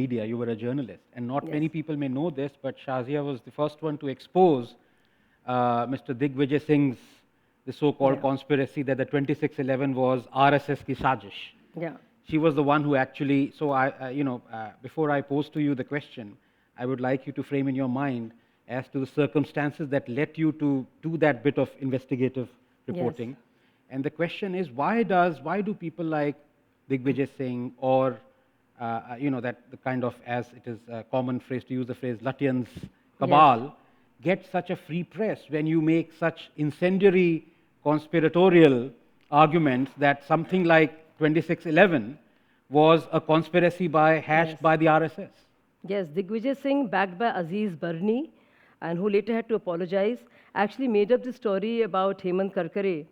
media, you were a journalist. And not Yes. many people may know this, but Shazia was the first one to expose Mr. Digvijay Singh's, the so-called Yeah. conspiracy that the 2611 was RSS ki sajish. Yeah. She was the one who actually, so before I pose to you the question, I would like you to frame in your mind as to the circumstances that led you to do that bit of investigative reporting. Yes. And the question is, why do people like Digvijay Singh or, that the kind of, as it is a common phrase to use the phrase, Lutyens cabal, get such a free press when you make such incendiary conspiratorial arguments that something like 2611 was a conspiracy hatched by the RSS? Yes, Digvijay Singh, backed by Aziz Barni, and who later had to apologize, actually made up the story about Hemant Karkare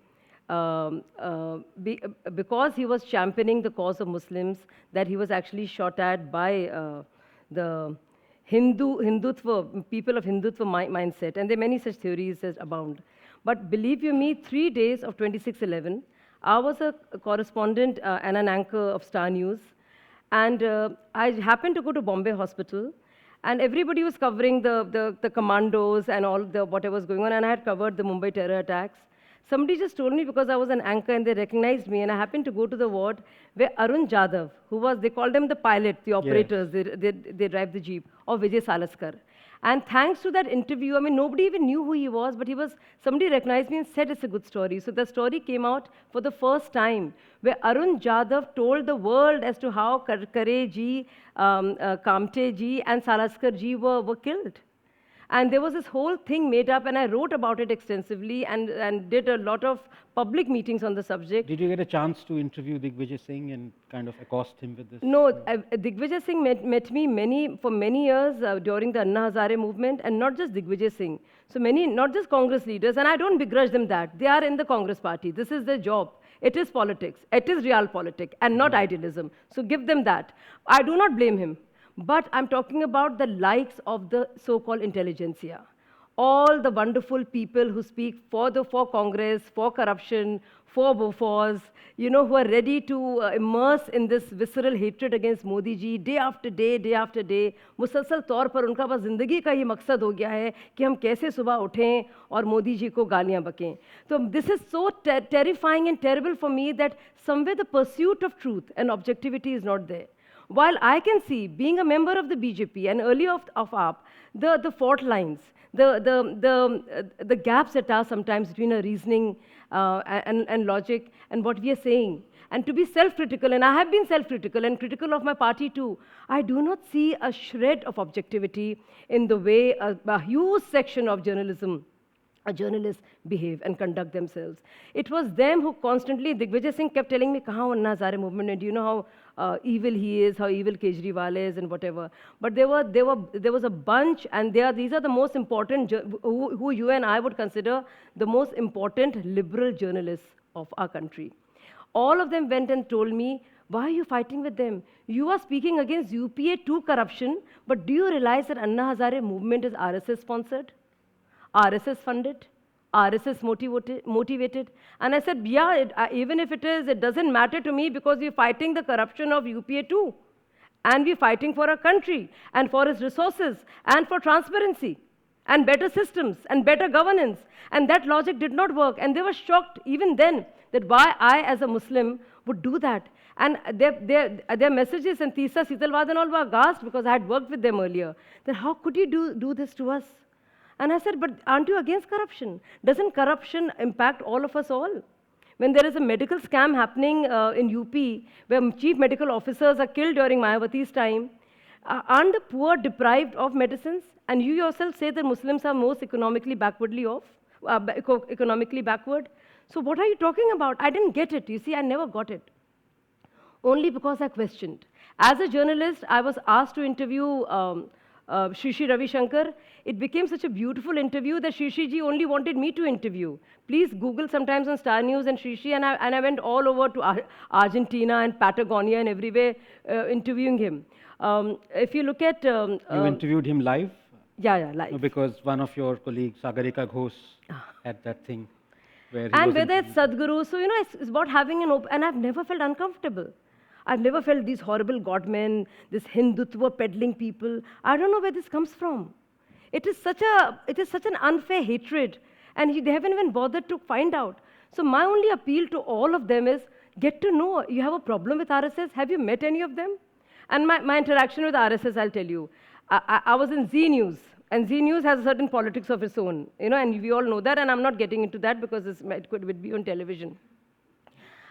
because he was championing the cause of Muslims, that he was actually shot at by the Hindutva, people of Hindutva mindset. And there are many such theories that abound. But believe you me, 3 days of 2611, I was a correspondent and an anchor of Star News. And I happened to go to Bombay Hospital, and everybody was covering the commandos and all the whatever was going on, and I had covered the Mumbai terror attacks. Somebody just told me, because I was an anchor and they recognized me, and I happened to go to the ward where Arun Jadhav, they called him the pilot, the operators, they drive the jeep, or Vijay Salaskar. And thanks to that interview, I mean, nobody even knew who he was, but somebody recognized me and said it's a good story. So the story came out for the first time, where Arun Jadhav told the world as to how Karkare ji, Kamte ji, and Salaskar ji were killed. And there was this whole thing made up, and I wrote about it extensively and did a lot of public meetings on the subject. Did you get a chance to interview Digvijay Singh and kind of accost him with this? No, Digvijay Singh met me for many years during the Anna Hazare movement, and not just Digvijay Singh. So not just Congress leaders, and I don't begrudge them that. They are in the Congress party. This is their job. It is politics. It is realpolitik and not idealism. So give them that. I do not blame him. But I'm talking about the likes of the so-called intelligentsia. All the wonderful people who speak for Congress, for corruption, for Bofors, who are ready to immerse in this visceral hatred against Modi ji day after day, day after day. मुसलसल तौर पर उनका बस जिंदगी का ही मकसद हो गया है कि हम कैसे सुबह उठें और मोदी जी को गालियां बकें. So this is so terrifying and terrible for me that somewhere the pursuit of truth and objectivity is not there. While I can see, being a member of the BJP and earlier of AAP, the fault lines, the gaps that are sometimes between a reasoning and logic and what we are saying, and to be self-critical, and I have been self-critical and critical of my party too, I do not see a shred of objectivity in the way a huge section of journalists behave and conduct themselves. It was them who constantly, Digvijay Singh kept telling me, kahan Anna Hazare movement, and do you know how evil he is, how evil Kejriwal is, and whatever. But there was a bunch, and these are the most important, who you and I would consider the most important liberal journalists of our country. All of them went and told me, why are you fighting with them? You are speaking against UPA 2 corruption, but do you realize that Anna Hazare movement is RSS sponsored? RSS funded, RSS motivated. And I said, yeah, even if it is, it doesn't matter to me, because we're fighting the corruption of UPA too. And we're fighting for our country and for its resources and for transparency and better systems and better governance. And that logic did not work. And they were shocked even then that why I, as a Muslim, would do that. And their messages, and Tisa Sitalwad and all were aghast, because I had worked with them earlier, that how could you do this to us? And I said, but aren't you against corruption? Doesn't corruption impact all of us all? When there is a medical scam happening in UP, where chief medical officers are killed during Mayawati's time, aren't the poor deprived of medicines? And you yourself say that Muslims are most economically backward. So what are you talking about? I didn't get it. You see, I never got it. Only because I questioned. As a journalist, I was asked to interview Shri Ravi Shankar. It became such a beautiful interview that Shri ji only wanted me to interview. Please Google sometimes on Star News and Shri, and I went all over to Argentina and Patagonia and everywhere interviewing him. If you look at... you interviewed him live? Yeah, live. No, because one of your colleagues, Sagarika Ghosh, had that thing where he and whether it's Sadhguru, so it's about having an open... And I've never felt uncomfortable. I've never felt these horrible godmen, this Hindutva peddling people. I don't know where this comes from. It is such an unfair hatred, and they haven't even bothered to find out. So my only appeal to all of them is, get to know. You have a problem with RSS? Have you met any of them? And my interaction with RSS, I'll tell you. I was in Z News, and Z News has a certain politics of its own, and we all know that, and I'm not getting into that because it could be on television.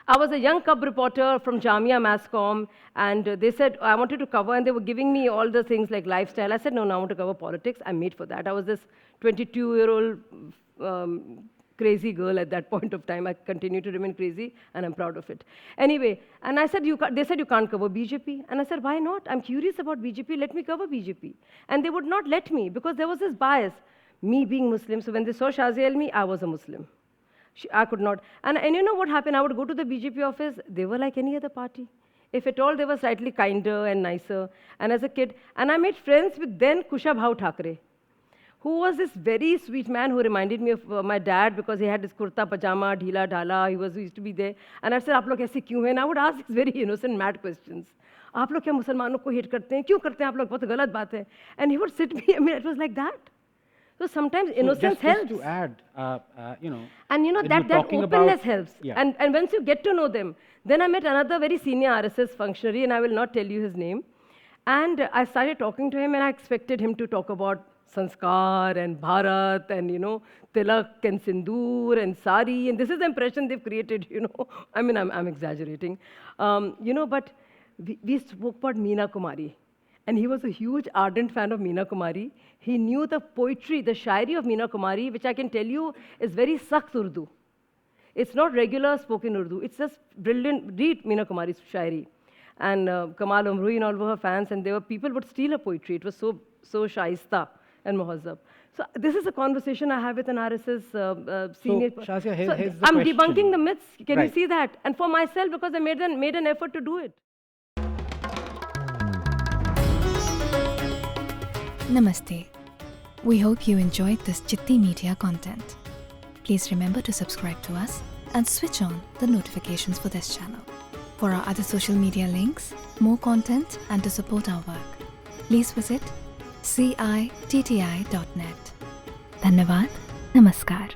I was a young cub reporter from Jamia Masscom, and they said, I wanted to cover, and they were giving me all the things like lifestyle. I said, no, I want to cover politics. I'm made for that. I was this 22-year-old crazy girl at that point of time. I continue to remain crazy, and I'm proud of it. Anyway, and I said, they said, you can't cover BJP. And I said, why not? I'm curious about BJP. Let me cover BJP. And they would not let me because there was this bias, me being Muslim. So when they saw Shazia Elmi, I was a Muslim. I could not. And you know what happened? I would go to the BJP office. They were like any other party. If at all, they were slightly kinder and nicer. And as a kid, and I made friends with then Kushabhau Thackeray, who was this very sweet man who reminded me of my dad because he had this kurta pajama, dhila dhala. He used to be there. And I said, "Aap log aise kyun hai?" And I would ask these very innocent, mad questions. "Aap log kya Musalmanon ko hate karte hain? Kyun karte hain aap log? Bahut galat baat hai." And he would sit me. I mean, it was like that. So sometimes innocence helps. Just to add, and that openness helps. Yeah. And once you get to know them, then I met another very senior RSS functionary, and I will not tell you his name. And I started talking to him, and I expected him to talk about sanskar and Bharat and tilak and sindoor and sari, and this is the impression they've created. I mean, I'm exaggerating, but we spoke about Meena Kumari. And he was a huge, ardent fan of Meena Kumari. He knew the poetry, the shairi of Meena Kumari, which I can tell you is very sakht Urdu. It's not regular spoken Urdu. It's just brilliant. Read Meena Kumari's shairi. And Kamal Umrui and all were her fans, and people would steal her poetry. It was so shaista and muhazzab. So this is a conversation I have with an RSS senior. So, Shazia, here's the I'm question. debunking the myths. Can Right. you see that? And for myself, because I made an effort to do it. Namaste. We hope you enjoyed this Chitti Media content. Please remember to subscribe to us and switch on the notifications for this channel. For our other social media links, more content, and to support our work, please visit citti.net. Dhanyavad. Namaskar.